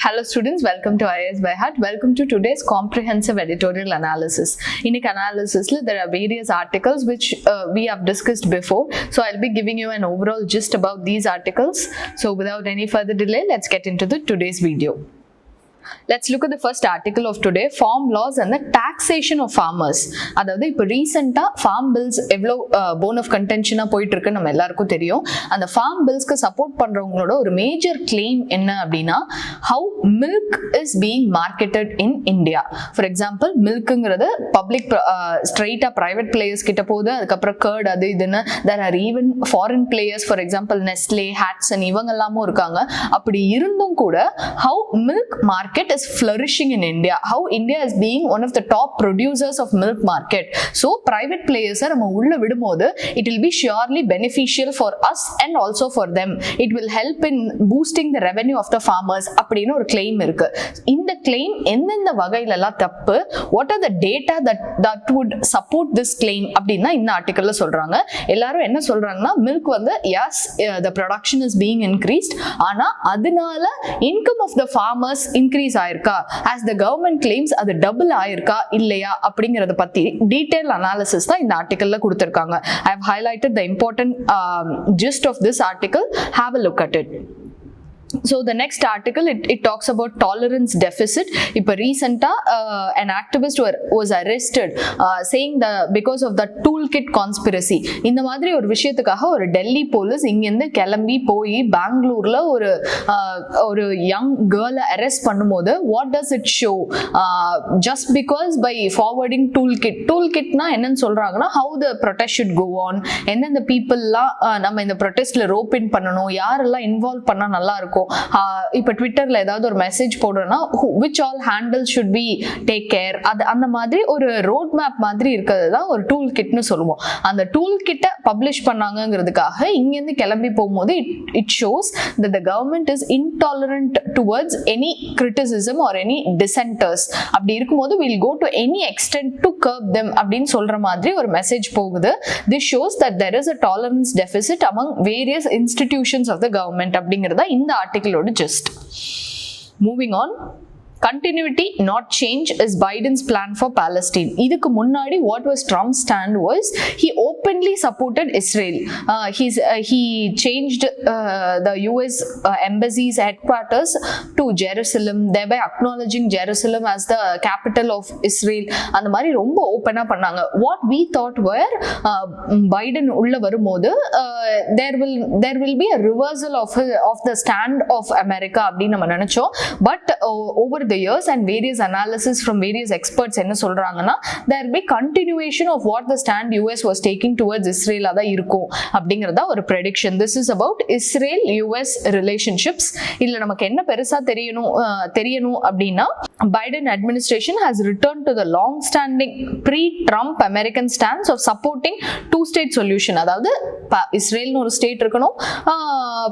Hello students, welcome to IASBYHEART. Welcome to today's comprehensive editorial analysis. In the analysis, there are various articles which we have discussed before. So I'll be giving you an overall gist about these articles. So without any further delay, let's get into today's video. Let's look at the first article of today, farm laws and the taxation of farmers. அதாவது இப்போ ரீசெண்டா farm bills எவ்வளோ bone of contention போயிட்டு இருக்கு நம்ம எல்லாருக்கும் தெரியும். அந்த farm billsக்கு சப்போர்ட் பண்றவங்களோட ஒரு மேஜர் claim என்ன அப்படின்னா how milk is being marketed in India. For example, milkங்கிறது பப்ளிக் ஸ்ட்ரெயிட்டா பிரைவேட் பிளேயர்ஸ் கிட்ட போகுது, அதுக்கப்புறம் curd அது இதுன்னு there are even foreign players, for example Nestle, Hatson இவங்க எல்லாமும் இருக்காங்க. அப்படி இருந்தும் கூட how milk market is flourishing in India, how India is being one of the top producers of milk market. So private players நம்ம உள்ள விடும்போது it will be surely beneficial for us and also for them. It will help in boosting the revenue of the farmers அப்படின்னு ஒரு claim இருக்கு. இந்த claim எந்தெந்த வகையில எல்லாம் தப்பு, what are the data that would support this claim அப்படின்னா இந்த ஆர்டிக்கல்ல சொல்றாங்க. எல்லாரும் என்ன சொல்றாங்கன்னா milk வந்து yes the production is being increased, ஆனா அதனால income of the farmers increase ஆயிருக்கா, as the government claims அது டபுள் ஆயிருக்கா இல்லையா அப்படிங்கறத பத்தி டீடைல் அனாலிசிஸ் தான் இந்த ஆர்டிக்கல்ல கொடுத்திருக்காங்க. I have highlighted the important gist of this article. Have a look at it. So the next article it talks about tolerance deficit. இப்போ recently an activist was arrested saying because of the toolkit conspiracy. இந்த மாதிரி ஒரு விஷயத்துக்காக ஒரு Delhi police இங்கிருந்து கிளம்பி போய் பெங்களூர்ல ஒரு யங் கேர்ளை அரெஸ்ட் பண்ணும்போது what does it show? Just because by forwarding toolkitனா என்னன்னு சொல்றாங்கன்னா how the protest should go on, எந்தெந்த பீப்புள்லாம் நம்ம இந்த ப்ரொடெஸ்ட்ல ரோப் இன் பண்ணணும், யாரெல்லாம் இன்வால்வ் பண்ணா நல்லா இருக்கும். இப்போ ட்விட்டர்ல ஏதாவது ஒரு message போடுறோம்னா which all handles should be take care, அந்த மாதிரி ஒரு ரோட் மேப் மாதிரி இருக்கிறது தான் ஒரு டூல் கிட்னு சொல்லுவோம். அந்த டூல் கிட்ட பப்ளிஷ் பண்ணாங்கிறதுக்காக இங்கிருந்து கிளம்பி போகும்போது it shows that the government is intolerant towards any criticism or any dissenters. அப்படி இருக்கும்போது we'll go to any extent to curb them அப்படின்னு சொல்ற மாதிரி ஒரு மெசேஜ் போகுது. This shows that there is a tolerance deficit among various institutions of the government அப்படிங்கிறத இந்த ஆர்டிக்கிளோட just. Moving on, continuity not change is Biden's plan for Palestine. இதுக்கு முன்னாடி what was Trump's stand was he openly supported Israel. He changed the US embassy's headquarters to Jerusalem, thereby acknowledging Jerusalem as the capital of Israel. அந்த மாதிரி ரொம்ப ஓப்பனா பண்ணாங்க. What we thought were Biden உள்ள வரும்போது there will be a reversal of the stand of America அப்படின்னு நம்ம நினைச்சோம். But over the years and various analysis from various experts என்ன சொல்றாங்கன்னா there will be continuation of what the stand US was taking towards Israel அத இருக்கும் அப்படிங்கறத ஒரு prediction. This is about Israel US relationships. இல்ல நமக்கு என்ன பெருசா தெரியணும் அப்படின்னா Biden administration has returned to the long standing pre-Trump American stance of supporting two-state solution. அதாவது இஸ்ரேல்னு ஒரு ஸ்டேட் இருக்கணும்,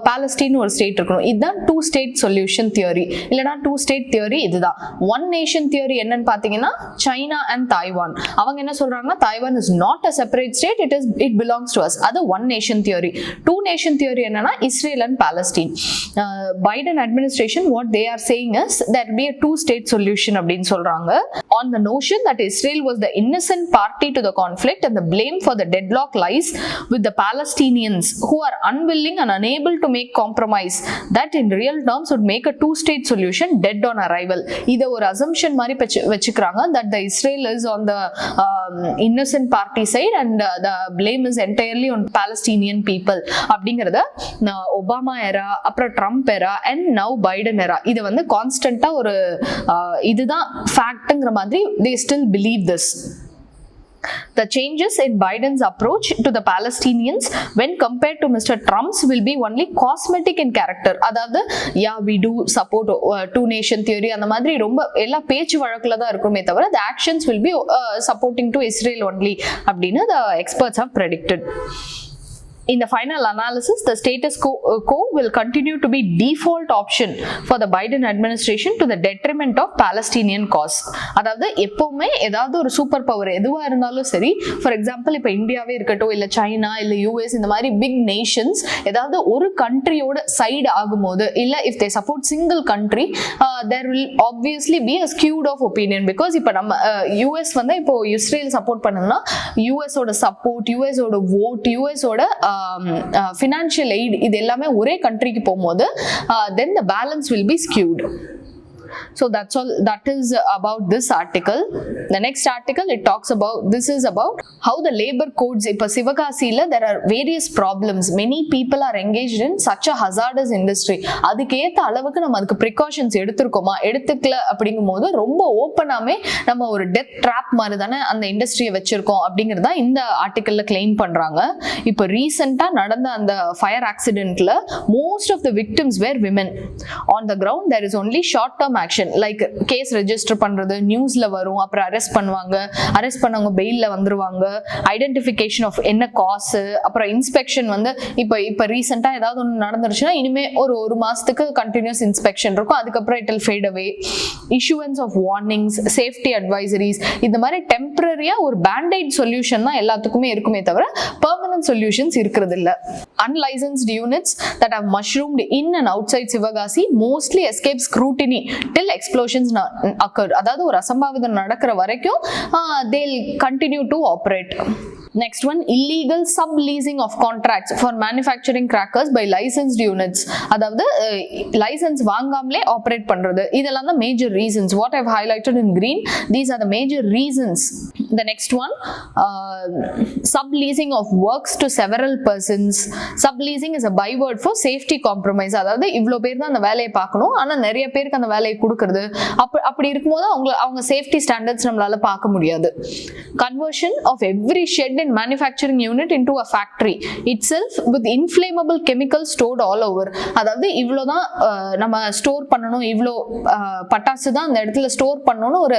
பாலஸ்தீன் ஒரு ஸ்டேட் இருக்கணும். இதுதான் டூ ஸ்டேட் சொல்யூஷன் தியரி, இல்லனா டூ ஸ்டேட் தியரி இதுதான். ஒன் நேஷன் தியரி என்னன்னு பாத்தீங்கன்னா சைனா அண்ட் தாய்வான். அவங்க என்ன சொல்றாங்கன்னா Taiwan is not a separate state, it belongs to us. அது one nation theory. Two nation theory என்னன்னா Israel and Palestine. Biden administration what they are saying is there will be a two state solution அப்படின்னு சொல்றாங்க. On the notion that Israel was the innocent party to the conflict and the blame for the deadlock lies with the Palestinians who are unwilling and unable to make compromise that in real terms would make a two state solution dead on arrival. இத ஒரு assumption மாதிரி வெச்சுக்கறாங்க that the Israel is on the innocent party side and the blame is entirely on Palestinian people அப்படிங்கறத Obama era, அப்புறம் Trump era and now Biden era இது வந்து கான்ஸ்டன்ட்டா ஒரு இதுதான் ஃபேக்ட்ங்கற மாதிரி they still believe this. The changes in Biden's approach to the Palestinians when compared to Mr. Trump's will be only cosmetic in character. அதாவது yeah we do support two nation theory அந்த மாதிரி ரொம்ப எல்லா பேச்சு வழக்குல தான் இருக்குமே தவிர the actions will be supporting to Israel only அப்படின்னு the experts have predicted. In the final analysis, the status quo will continue to be default option for the Biden administration to the detriment of Palestinian cause. அதாவது எப்பவுமே ஏதாவது ஒரு super power எதுவா இருந்தாலும் சரி, for example இப்போ இந்தியாவே இருக்கட்டும், இல்ல சைனா, இல்ல யூஎஸ், இந்த மாதிரி பிக் நேஷன்ஸ் ஏதாவது ஒரு கண்ட்ரியோட சைடு ஆகும்போது, இல்ல if they support single country, there will obviously be a skewed of opinion. Because இப்போ நம்ம யூஎஸ் வந்து இப்போ இஸ்ரேல் சப்போர்ட் பண்ணுன்னா யூஎஸ் ஓட சப்போர்ட், யூஎஸ் ஓட vote, யூஎஸ் ஓட financial aid இது எல்லாமே ஒரே கண்ட்ரிக்கு போகும்போது then the balance will be skewed. So that's all that is about this article. The next article, it talks about, this is about how the labor codes ipa Sivakasila there are various problems. Many people are engaged in such a hazardous industry. அதுக்கேத்த அளவுக்கு நம்ம அதுக்கு precautions எடுத்துருக்கோமா, எடுத்துக்கல அப்படிங்கும்போது ரொம்ப ஓப்பனாமே நம்ம ஒரு death drop மாதிரி தானே அந்த இண்டஸ்ட்ரியை வச்சிருக்கோம் அப்படிங்கிறத இந்த ஆர்டிக்கல்ல கிளைம் பண்றாங்க. இப்போ ரீசெண்டா நடந்த அந்த ஃபயர் ஆக்சிடென்ட்ல most of the victims were women. On the ground there is only short term action, like case register பண்றது, நியூஸ்ல வரும், அப்புறம் அரெஸ்ட் பண்ணுவாங்க, அரெஸ்ட் பண்ணவங்க பெயில்ல வந்துருவாங்க, ஐடென்டிஃபிகேஷன் ஆஃப் என்ன காஸ், அப்புறம் இன்ஸ்பெக்ஷன் வந்து இப்போ ரீசெண்டா ஏதாவது ஒன்று நடந்துருச்சுன்னா இனிமே ஒரு மாசத்துக்கு கண்டினியூஸ் இன்ஸ்பெக்ஷன் இருக்கும், அதுக்கப்புறம் it will fade away. Issuance of warnings, safety advisories, இந்த மாதிரி டெம்பரரியா ஒரு பேண்டைட் சொல்யூஷன் தான் எல்லாத்துக்குமே இருக்குமே தவிர பெர்மனன்ட் சொல்யூஷன்ஸ் இருக்கிறது இல்ல. Unlicensed units that have mushroomed in and outside Sivagasi mostly escape scrutiny till explosions occurred. அதாவது ஒரு அசம்பாவிதம் நடக்கிற வரைக்கும் they'll continue to operate. Next one, illegal subleasing of contracts for manufacturing crackers by licensed units. அதாவது licence வாங்காமலே operate பண்றது, இதெல்லாம் தான் major reasons. What I've highlighted in green, these are the major reasons. The next one, subleasing of works to several persons. Subleasing is a byword for safety compromise. அதாவது இவ்வளோ பேர் தான் அந்த வேலையை பார்க்கணும், ஆனா நிறைய பேருக்கு அந்த வேலையை கொடுக்கறது, அப்படி இருக்கும்போது அவங்க சேஃப்டி ஸ்டாண்டர்ட்ஸ் நம்மளால பார்க்க முடியாது. Conversion of every shed in manufacturing unit into a factory itself with inflammable chemicals stored all over. அதாவது இவ்வளவுதான் நம்ம ஸ்டோர் பண்ணணும், இவ்வளோ பட்டாசு தான் அந்த இடத்துல ஸ்டோர் பண்ணணும்னு ஒரு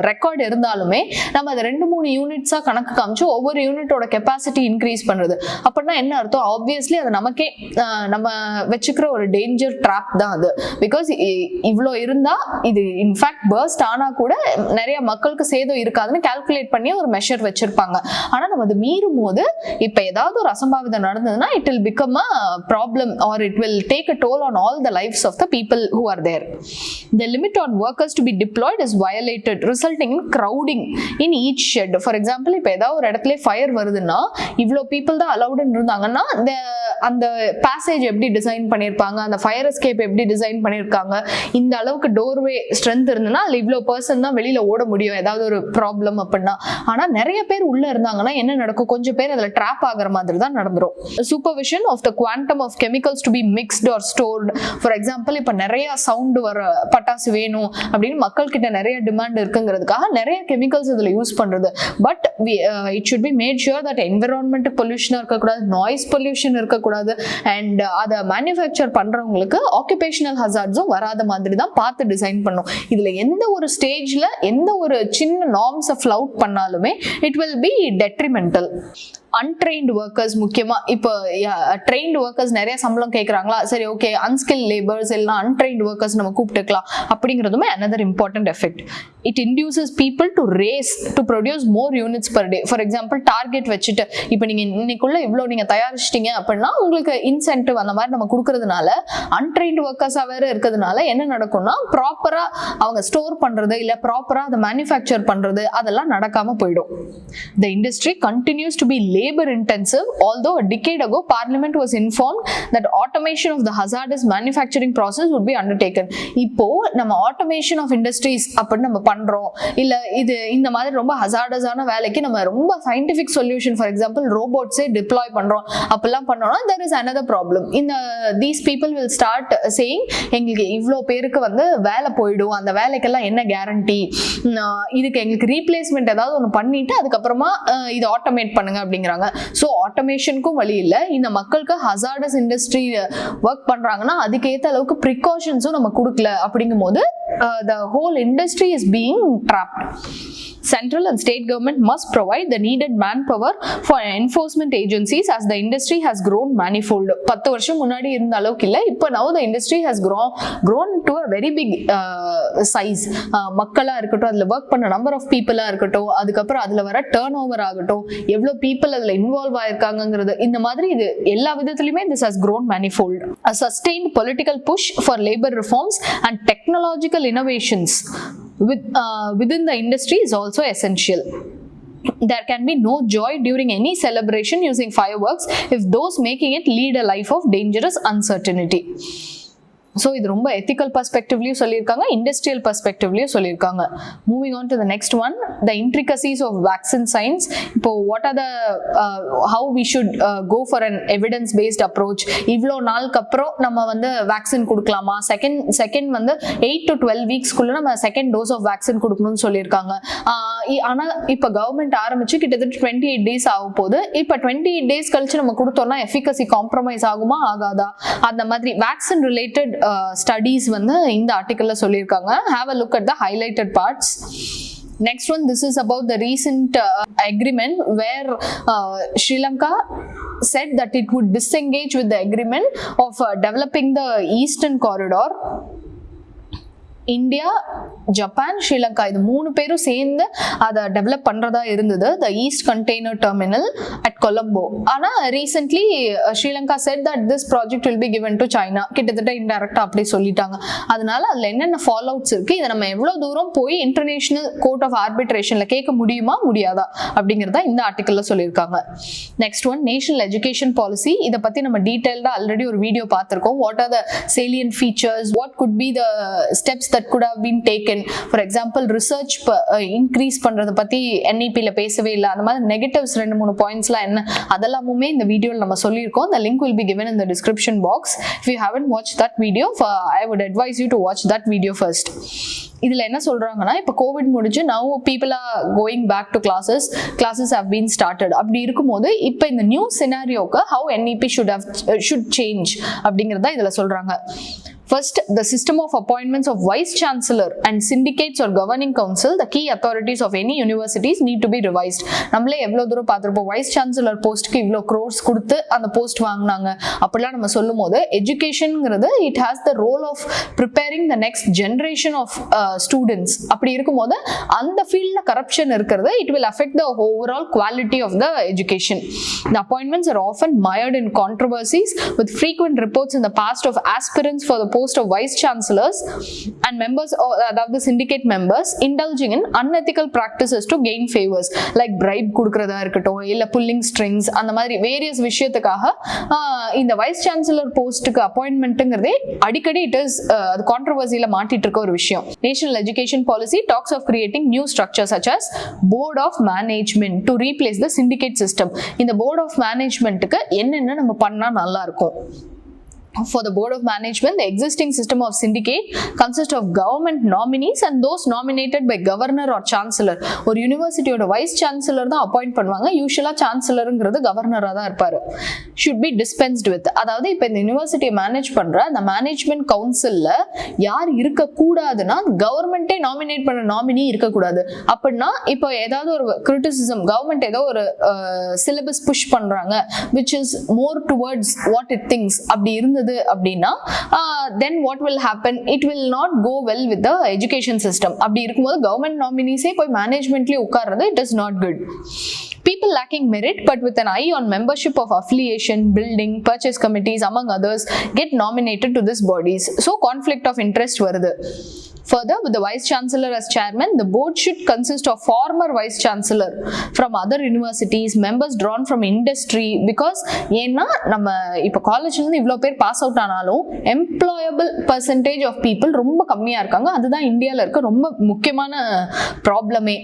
ரெக்கார்டு இருந்தாலுமே நம்ம அதை 2-3 யூனிட்ஸா கணக்கு காமிச்சு ஒவ்வொரு யூனிட்டோட கெப்பாசிட்டி இன்க்ரீஸ் பண்றது. அப்படின்னா என்ன அர்த்தம்? ஆப்வியஸ்லி அது நமக்கே நம்ம வச்சுக்கிற ஒரு டேஞ்சர் ட்ராப் தான் அது. பிகாஸ் இவ்வளோ இருந்தா இது இன்ஃபேக்ட் பர்ஸ்ட் ஆனா கூட நிறைய மக்களுக்கு சேதம் இருக்காதுன்னு கால்குலேட் பண்ணி ஒரு மெஷர் வச்சிருப்பாங்க. ஆனா நம்ம அது மீறும் போது இப்ப ஏதாவது ஒரு அசம்பாவிதம் நடந்ததுன்னா it will become a problem or it will take a toll on all the lives of the people who are there. The limit on workers to be deployed is violated, resulting in crowding in each shed. For example, இப்ப ஏதாவது ஒரு இடத்துல fire வருதுன்னா இவ்வளோ people தான் அலௌடுன்னு இருந்தாங்கன்னா அந்த passage எப்படி டிசைன் பண்ணியிருப்பாங்க, அந்த ஃபயர் எஸ்கேப் எப்படி டிசைன் பண்ணியிருக்காங்க, இந்த அளவுக்கு டோர்வே ஸ்ட்ரென்த் இருந்ததுன்னா அதுல இவ்வளோ பர்சன் தான் வெளியில ஓட முடியும் ஏதாவது ஒரு ப்ராப்ளம் அப்படின்னா. ஆனா நிறைய பேர் உள்ள இருந்தாங்கன்னா என்ன நடக்கும்? கொஞ்சம் பேர் அதுல ட்ராப் ஆகிற மாதிரி தான் நடந்துரும். Supervision of the quantum of chemicals to be mixed or stored. For example இப்ப நிறைய சவுண்ட் வர பட்டாசு வேணும் அப்படின்னு மக்கள் கிட்ட நிறைய டிமாண்ட் இருக்குங்கிறதுக்காக நிறைய கெமிக்கல்ஸ் இதுல யூஸ் பண்றது. But it should be made sure that environment பொல்யூஷனா இருக்கக்கூடாது, நாய்ஸ் பொல்யூஷன் இருக்கக்கூடாது, அண்ட் அதை மேனுஃபேக்சர் பண்றவங்களுக்கு ஆக்குபேஷனல் ஹசார்ட்ஸும் வராத மாதிரி தான் பார்த்து டிசைன் பண்ணும். இதுல எந்த ஒரு ஸ்டேஜ்ல எந்த ஒரு சின்ன நார்ம்ஸை ஃப்ளவுட் பண்ணாலுமே it will be detrimental. Untrained workers முக்கியமா இப்போ ட்ரெயின்டு ஒர்க்கர்ஸ் நிறைய சம்பளம் கேட்குறாங்களா, சரி ஓகே அன்ஸ்கில் லேபர்ஸ் எல்லாம் அன்ட்ரெயின்டு ஒர்க்கர்ஸ் நம்ம கூப்பிட்டுக்கலாம் அப்படிங்கிறதுமே another important effect. It induces people to race to produce more units per day. For example, target வச்சுட்டு இப்போ நீங்க இன்னைக்குள்ள இவ்வளோ நீங்க தயாரிச்சிட்டீங்க அப்படின்னா உங்களுக்கு இன்சென்டிவ் அந்த மாதிரி நம்ம கொடுக்கறதுனால அன்ட்ரெயின்டு ஒர்க்கர்ஸா வேற இருக்கிறதுனால என்ன நடக்கும்னா ப்ராப்பரா அவங்க ஸ்டோர் பண்றது இல்ல ப்ராப்பரா அதை மேனுஃபேக்சர் பண்றது அதெல்லாம் நடக்காம போயிடும். The industry continues to be labor intensive, although a decade ago Parliament was informed that automation of the hazardous manufacturing process would be undertaken. இப்போ நம்ம automation of industries அப்படி நம்ம பண்றோம் இல்ல இது இந்த மாதிரி ரொம்ப ஹசார்டஸான வேலைக்கு நம்ம ரொம்ப சயின்டிபிக் சொல்யூஷன் ஃபார் எக்ஸாம்பிள் ரோபோட்ஸே டிப்ளாய் பண்றோம் அப்படிலாம் பண்ணோம்னா there is another problem. These people will start saying எங்களுக்கு இவ்வளோ பேருக்கு வந்து வேலை போயிடும், அந்த வேலைக்கெல்லாம் என்ன கேரண்டி, இதுக்கு எங்களுக்கு ரீப்ளேஸ்மெண்ட் ஏதாவது ஒன்று பண்ணிட்டு அதுக்கப்புறமா இது ஆட்டோமேட் பண்ணுங்க அப்படிங்கிறாங்க. ஸோ ஆட்டோமேஷனுக்கும் வழி இல்லை. இந்த மக்களுக்கு ஹசார்டஸ் இண்டஸ்ட்ரி ஒர்க் பண்றாங்கன்னா அதுக்கேற்ற அளவுக்கு ப்ரிகாஷன்ஸும் நம்ம கொடுக்கல அப்படிங்கும் போது the whole industry is being trapped. Central and state government must provide the needed manpower for enforcement agencies as the industry has grown manifold. 10 வருஷம் முன்னாடி இருந்த அளவுக்கு இல்ல, இப்போ now the industry has grown to a very big size. மக்களா இருக்கட்டும், அதுல work பண்ண நம்பர் ஆஃப் பீப்புளா இருக்கட்டும், அதுக்கப்புறம் அதுல வர டர்ன் ஓவர் ஆகட்டும், எவ்வளவு பீப்புள் அதுல இன்வால்வ் ஆயிருக்காங்கிறது, இந்த மாதிரி இது எல்லா விதத்திலுமே this has grown manifold. A sustained political push for labor reforms and technological innovations within the industry is also essential. There can be no joy during any celebration using fireworks if those making it lead a life of dangerous uncertainty. So இது ரொம்ப ethical perspectively சொல்லியிருக்காங்க, industrial perspectively சொல்லியிருக்காங்க. Moving on to the next one, the intricacies of vaccine science. இப்போ what are the how we should go for an evidence based approach. இவ்வளோ நாளுக்கு அப்புறம் நம்ம வந்து வேக்சின் கொடுக்கலாமா, செகண்ட் வந்து 8 to 12 வீக்ஸ்க்குள்ள நம்ம செகண்ட் டோஸ் ஆஃப் வேக்சின் கொடுக்கணும்னு சொல்லியிருக்காங்க. ஆனால் இப்போ கவர்மெண்ட் ஆரம்பிச்சு கிட்டத்தட்ட 28 days ஆகும் போது, இப்போ 28 days கழிச்சு நம்ம கொடுத்தோம்னா எஃபிகசி காம்ப்ரமைஸ் ஆகுமா ஆகாதா, அந்த மாதிரி வேக்சின் ரிலேட்டட் studies வந்து இந்த ஆர்டிக்கல்ல சொல்லியிருக்காங்க. Have a look at the highlighted parts. Next one, this is about the recent agreement where Sri Lanka said that it would disengage with the agreement of developing the eastern corridor. India, Japan, Sri Lanka இது 3 பேரும் சேர்ந்து அதை develop பண்றதா இருந்தது, the east container terminal at Colombo. ஆனா recently Sri Lanka said that this project will be given to China. கிட்டத்தட்ட இன்டைரக்டா அப்படி சொல்லிட்டாங்க. அதனால அதுல என்னென்ன ஃபாலோ அவுட்ஸ் இருக்கு, இதை நம்ம எவ்வளவு தூரம் போய் இன்டர்நேஷனல் கோர்ட் ஆஃப் ஆர்பிட்ரேஷன்ல கேட்க முடியுமா முடியாதா அப்படிங்கறத இந்த ஆர்டிக்கல்ல சொல்லியிருக்காங்க. Next one, national education policy. இதை பத்தி நம்ம டீடைல்டா ஆல்ரெடி ஒரு வீடியோ பார்த்திருக்கோம். What are the salient features, what could be the steps that could have been taken. For example, research increase பண்றத பத்தி NEP ல பேசவே இல்ல. அந்த மாதிரி நெகட்டிவ்ஸ் 2-3 பாயிண்ட்ஸ்லாம் என்ன அதெல்லாமுமே இந்த வீடியோல நம்ம சொல்லியிருக்கோம். The link will be given in the description box. If you haven't watched that video, I would advise you to watch that video first. இதுல என்ன சொல்றாங்கன்னா, இப்போ கோவிட் முடிஞ்சு now people are going back to classes have been started. அப்படி இருக்கும்போது இப்போ இந்த new சினாரியோக்கு how NEP should change அப்படிங்கறத இதுல சொல்றாங்க. First, the system of appointments of vice chancellor and syndicates or governing council, the key authorities of any universities, need to be revised. நம்மளே எவ்வளவு தூரம் பார்த்திருப்போம், வைஸ் சான்சலர் போஸ்ட்க்கு இவ்வளோ crores கொடுத்து அந்த போஸ்ட் வாங்கினாங்க அப்படிலாம் நம்ம சொல்லும் போது, எஜுகேஷன்ங்கிறது it has the role of preparing the next generation of students. அப்படி இருக்கும்போது அந்த ஃபீல்ட்ல கரப்ஷன் இருக்கிறது, it will affect the overall quality of the education. The appointments are often mired in controversies with frequent reports in the past of aspirants for the post of vice chancellors and members of the syndicate members indulging in unethical practices to gain favors like bribe கொடுக்கறதா இருக்கட்டும், இல்ல pulling strings, அந்த மாதிரி various விஷயத்துக்காக இந்த vice chancellor போஸ்ட்டுக்கு அப்பாயின்மெண்ட்ங்கிறதே அடிக்கடி it is அது கான்ட்ரோவர்சியில மாட்டிட்டு இருக்க ஒரு விஷயம். National education policy talks of creating new structure such as board of management to replace the syndicate system. இந்த board of managementக்கு என்னென்ன நம்ம பண்ணா நல்லா இருக்கும். For the board of management, the existing system of syndicate consists of government nominees and those nominated by governor or chancellor. ஒரு யூனிவர்சிட்டியோட vice chancellor தான் appoint பண்ணுவாங்க. யூசுவலா சான்சலருங்கிறது கவர்னரா தான் இருப்பாரு. should be dispensed with. அதாவது இப்போ இந்த யூனிவர்சிட்டியை மேனேஜ் பண்ற அந்த மேனேஜ்மெண்ட் கவுன்சில்ல யார் இருக்க கூடாதுன்னா, கவர்மெண்டே நாமினேட் பண்ண நாமினி இருக்கக்கூடாது. அப்படின்னா இப்போ ஏதாவது ஒரு கிரிட்டிசிசம், கவர்மெண்ட் ஏதோ ஒரு சிலபஸ் புஷ் பண்றாங்க which is more towards what it thinks, அப்படி இருந்தது அப்படின்னா then what will happen, it will not go well with the education system. அப்படி இருக்கும்போது கவர்மெண்ட் நாமினிஸே போய் மேனேஜ்மெண்ட்லயே உட்கார்றது it is not good. People lacking merit but with an eye on membership of affiliation, building, purchase committees among others get nominated to these bodies. So conflict of interest வருது. Further, with the vice chancellor as chairman, the board should consist of former vice chancellor from other universities, members drawn from industry, because ஏன்னா நம்ம இப்போ காலேஜ்ல இருந்து இவ்வளோ பேர் pass out ஆனாலும் employable percentage of people ரொம்ப கம்மியா இருக்காங்க. அதுதான் இந்தியாவில் இருக்க ரொம்ப முக்கியமான ப்ராப்ளமே.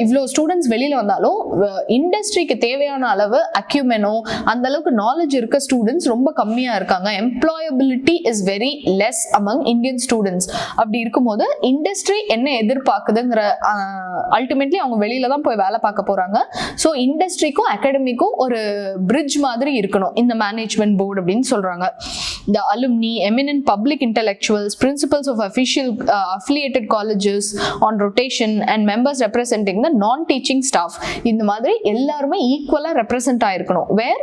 இவ்வளோ ஸ்டூடெண்ட்ஸ் வெளியில வந்தாலும் இண்டஸ்ட்ரிக்கு தேவையான அளவு அக்யூமெனோ அந்த அளவுக்கு நாலேஜ் இருக்க ஸ்டூடெண்ட்ஸ் ரொம்ப கம்மியா இருக்காங்க. Employability is very less among Indian students. அப்படி இருக்கும்போது இண்டஸ்ட்ரி என்ன எதிர்பார்க்குதுங்கிற அல்டிமேட்லி அவங்க வெளியில தான் போய் வேலை பார்க்க போறாங்க. ஸோ இண்டஸ்ட்ரிக்கும் அகாடமிக்கும் ஒரு பிரிட்ஜ் மாதிரி இருக்கணும் இந்த மேனேஜ்மெண்ட் போர்டு அப்படின்னு சொல்றாங்க. the alumni, eminent public intellectuals, principals of affiliated colleges on rotation, and members representing the non-teaching staff. இந்த மாதிரி எல்லாருமே ஈக்குவலா ரெப்ரசென்ட் ஆயிருக்கணும். Where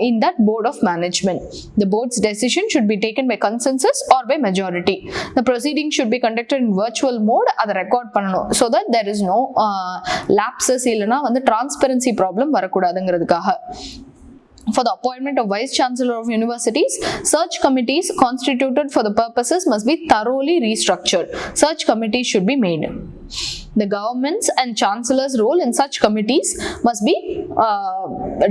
in that board of management, the board's decision should be taken by consensus or by majority. The proceeding should be conducted in virtual mode. அதை record பண்ணணும். So that there is no lapses, இல்லனா வந்து transparency problem வரக்கூடாதுங்கிறதுக்காக. For the appointment of Vice Chancellor of Universities, search committees constituted for the purposes must be thoroughly restructured. Search committees should be made. The government's and chancellor's role in such committees must be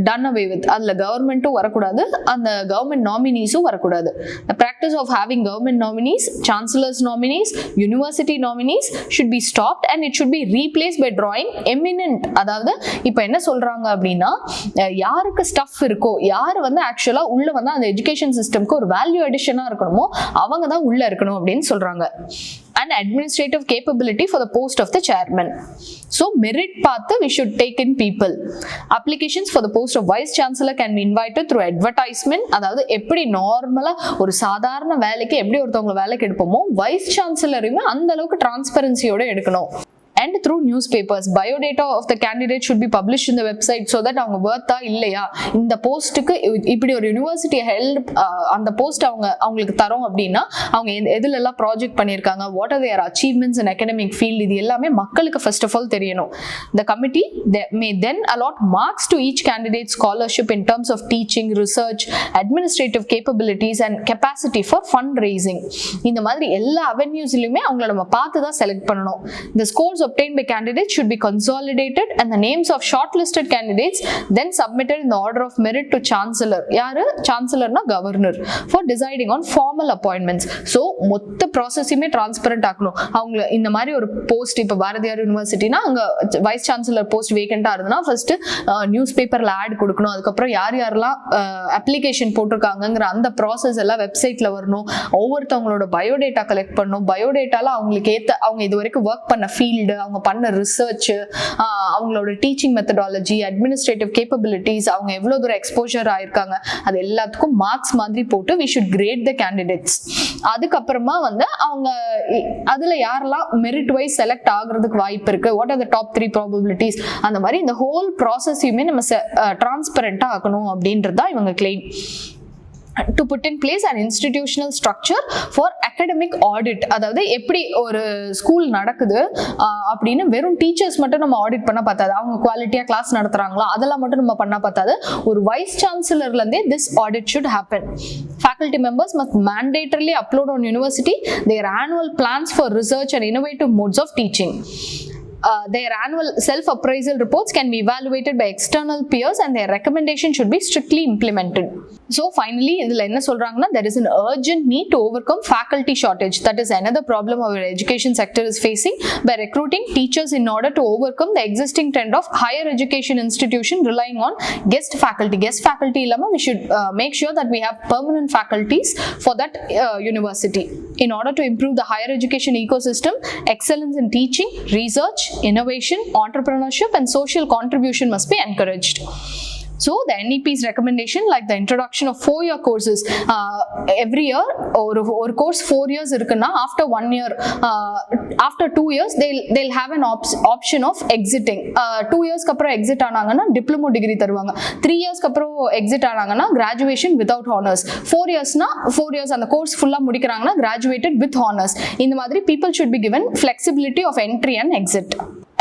done away with. Adla government varakudadu and the government nominees varakudadu. The practice of having government nominees, chancellor's nominees, university nominees should be stopped, and it should be replaced by drawing eminent. அதாவது இப்போ என்ன சொல்றாங்க அப்படின்னா, யாருக்கு stuff இருக்கோ, யார் வந்து ஆக்சுவலா உள்ள வந்து அந்த எஜுகேஷன் சிஸ்டம்க்கு ஒரு வேல்யூ அடிஷனா இருக்கணுமோ அவங்க தான் உள்ள இருக்கணும் அப்படின்னு சொல்றாங்க. And administrative capability for the post of the chairman. So merit path we should take in people. Applications for the post of vice chancellor can be invited through advertisement. அதாவது எப்படி நார்மலா ஒரு சாதாரண வேலைக்கு எப்படி ஒருத்தவங்க வேலைக்கு எடுப்போமோ வைஸ் சான்சலரையுமே அந்த அளவுக்கு டிரான்ஸ்பரன்சியோட எடுக்கணும். And through newspapers, biodata of the candidate should be published in the website so that அவங்க worth இல்லையா, இந்த போஸ்ட்டுக்கு இப்படி ஒரு யூனிவர்சிட்டி ஹெல்ட் அந்த போஸ்ட் அவங்களுக்கு தரோம் அப்படின்னா அவங்க எதுல எல்லாம் ப்ராஜெக்ட் பண்ணியிருக்காங்க, what are their achievements in academic field, இது எல்லாமே மக்களுக்கு ஃபர்ஸ்ட் ஆஃப் ஆல் தெரியணும். The committee may then allot marks to each candidate's scholarship in terms of teaching, research, administrative capabilities and capacity for fundraising. இந்த மாதிரி எல்லா அவென்யூஸ்லயுமே அவங்கள நம்ம பார்த்து தான் செலக்ட் பண்ணணும். The scores obtained by candidates should be consolidated and the names of shortlisted candidates then submitted in the order of merit to chancellor. யாரு chancellorனா governor for deciding on formal appointments. So மொத்த ப்ராசஸையுமே transparent ஆக்கணும். அவங்க இந்த மாதிரி ஒரு post இப்போ பாரதியார் யூனிவர்சிட்டினா அங்க vice chancellor post வேகண்டா இருந்ததுன்னா ஃபர்ஸ்ட் நியூஸ் பேப்பர்ல ஆட் கொடுக்கணும். அதுக்கப்புறம் யார் யாரெல்லாம் அப்ளிகேஷன் போட்டிருக்காங்கிற அந்த ப்ராசஸ் எல்லாம் வெப்சைட்ல வரணும். ஒவ்வொருத்தவங்களோட பயோடேட்டா கலெக்ட் பண்ணணும். பயோடேட்டால அவங்களுக்கு ஏத்த அவங்க இது வரைக்கும் ஒர்க் பண்ண ஃபீல்டு, அவங்க பண்ண ரிசர்ச், அவங்களோட டீச்சிங் மெத்தடாலஜி, அட்மினிஸ்ட்ரேட்டிவ் கேப்பபிலிட்டிஸ், அவங்க எவ்வளவு தூரம் எக்ஸ்போஜர் ஆயிருக்காங்க, அது எல்லாத்துக்கும் மார்க்ஸ் மாதிரி போட்டு we should grade the candidates. அதுக்கப்புறமா வந்து அவங்க அதுல யாரெல்லாம் மெரிட் வைஸ் செலக்ட் ஆகுறதுக்கு வாய்ப்பு இருக்கு, what are the top 3 probabilities, அந்த மாதிரி இந்த ஹோல் ப்ராசஸையுமே நம்ம டிரான்ஸ்பரண்டா ஆக்கணும் அப்படின்றது தான் இவங்க claim. To put in place an institutional structure for academic audit. அதாவது எப்படி ஒரு ஸ்கூல் நடக்குது அப்படின்னு வெறும் டீச்சர்ஸ் மட்டும் நம்ம ஆடிட் பண்ண பார்த்தாது, அவங்க குவாலிட்டியா கிளாஸ் நடத்துறாங்களா அதெல்லாம் மட்டும் நம்ம பண்ண பார்த்தாது. ஒரு வைஸ் சான்சலர்ல இருந்தே this audit should happen. Faculty members must mandatorily upload on university their annual plans for research and innovative modes of teaching. Their annual self-appraisal reports can be evaluated by external peers and their recommendation should be strictly implemented. So finally, idhula enna solranga, there is an urgent need to overcome faculty shortage. That is another problem our education sector is facing by recruiting teachers in order to overcome the existing trend of higher education institution relying on guest faculty. Guest faculty illama we should make sure that we have permanent faculties for that university. In order to improve the higher education ecosystem, excellence in teaching, research, innovation, entrepreneurship and social contribution must be encouraged. So the NEP's recommendation, like the introduction of 4-year courses, every year or course 4 years irukna, after 1 year, after 2 years they'll have an option of exiting. 2 years ku apra exit aananga diploma degree tharuvaanga. 3 years ku apra exit aananga graduation without honors. 4 years na 4 years and the course full ah mudikranga graduated with honors. Indha madri people should be given flexibility of entry and exit.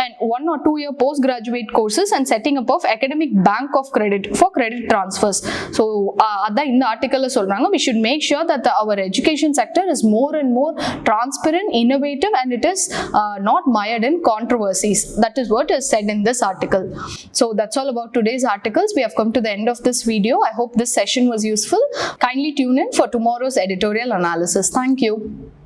And 1 or 2 year postgraduate courses and setting up of academic bank of credit for credit transfers. So adha in the article la solranga, we should make sure that our education sector is more and more transparent, innovative and it is not mired in controversies. That is what is said in this article. So that's all about today's articles. We have come to the end of this video. I hope this session was useful. Kindly tune in for tomorrow's editorial analysis. Thank you.